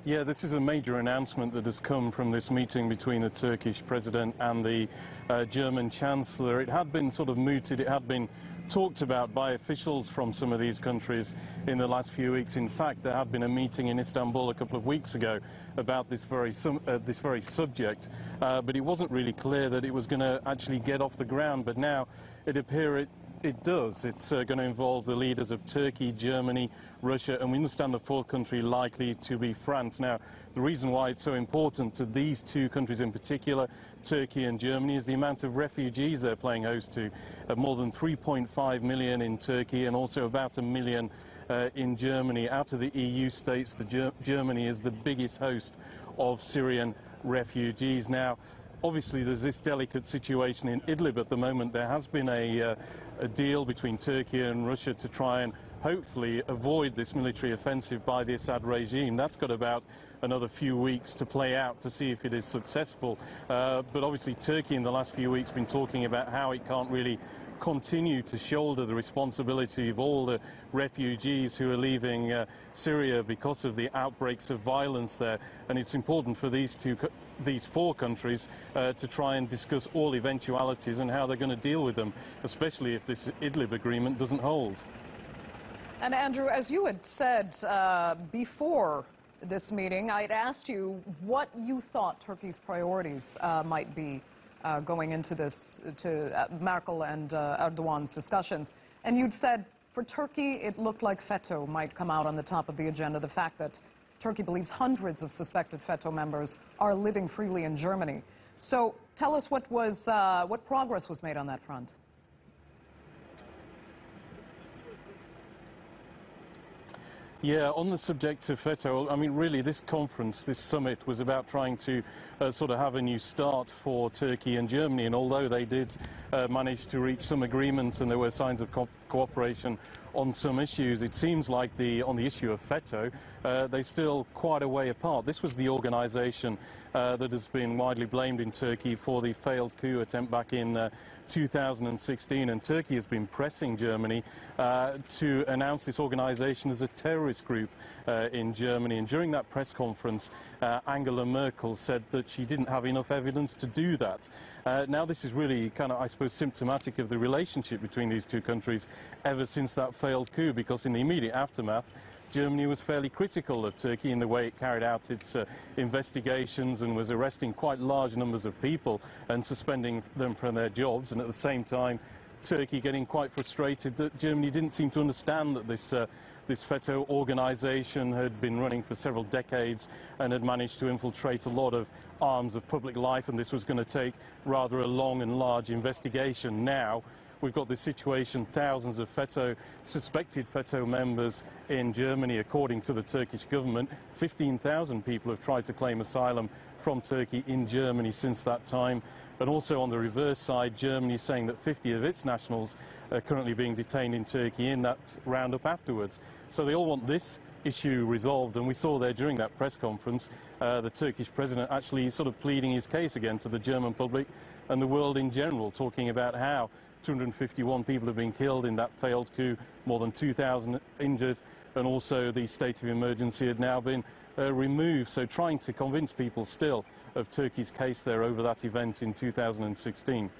Yeah, this is a major announcement that has come from this meeting between the Turkish president and the German Chancellor. It had been sort of mooted, it had been talked about by officials from some of these countries in the last few weeks. In fact, there had been a meeting in Istanbul a couple of weeks ago about this very subject, but it wasn't really clear that it was going to actually get off the ground. But now it does. It's going to involve the leaders of Turkey, Germany, Russia, and we understand the fourth country likely to be France. Now, the reason why it's so important to these two countries in particular, Turkey and Germany, is the amount of refugees they're playing host to. More than 3.5 million in Turkey and also about 1 million in Germany. Out of the EU states, Germany is the biggest host of Syrian refugees. Now, obviously, there's this delicate situation in Idlib at the moment. There has been a deal between Turkey and Russia to try and hopefully avoid this military offensive by the Assad regime. That's got about another few weeks to play out to see if it is successful. But obviously, Turkey in the last few weeks been talking about how it can't really continue to shoulder the responsibility of all the refugees who are leaving Syria because of the outbreaks of violence there. And it's important for these four countries to try and discuss all eventualities and how they're going to deal with them, especially if this Idlib agreement doesn't hold. And Andrew, as you had said before this meeting, I'd asked you what you thought Turkey's priorities might be going into this, to Merkel and Erdogan's discussions. And you'd said for Turkey, it looked like FETÖ might come out on the top of the agenda, the fact that Turkey believes hundreds of suspected FETÖ members are living freely in Germany. So tell us what progress was made on that front. Yeah, on the subject of FETÖ, I mean, really, this conference, this summit, was about trying to sort of have a new start for Turkey and Germany. And although they did manage to reach some agreement and there were signs of cooperation on some issues, it seems like on the issue of FETÖ, they're still quite a way apart. This was the organisation that has been widely blamed in Turkey for the failed coup attempt back in 2016, and Turkey has been pressing Germany to announce this organisation as a terrorist group in Germany. And during that press conference, Angela Merkel said that she didn't have enough evidence to do that. Now, this is really kind of, I suppose, symptomatic of the relationship between these two countries ever since that failed coup, because in the immediate aftermath, Germany was fairly critical of Turkey in the way it carried out its investigations and was arresting quite large numbers of people and suspending them from their jobs. And at the same time, Turkey getting quite frustrated that Germany didn't seem to understand that this FETÖ organisation had been running for several decades and had managed to infiltrate a lot of arms of public life, and this was going to take rather a long and large investigation. Now we've got this situation, thousands of suspected FETÖ members in Germany, according to the Turkish government. 15,000 people have tried to claim asylum from Turkey in Germany since that time. And also on the reverse side, Germany is saying that 50 of its nationals are currently being detained in Turkey in that roundup afterwards. So they all want this issue resolved, and we saw there during that press conference the Turkish president actually sort of pleading his case again to the German public and the world in general, talking about how 251 people have been killed in that failed coup, more than 2,000 injured, and also the state of emergency had now been removed. So trying to convince people still of Turkey's case there over that event in 2016.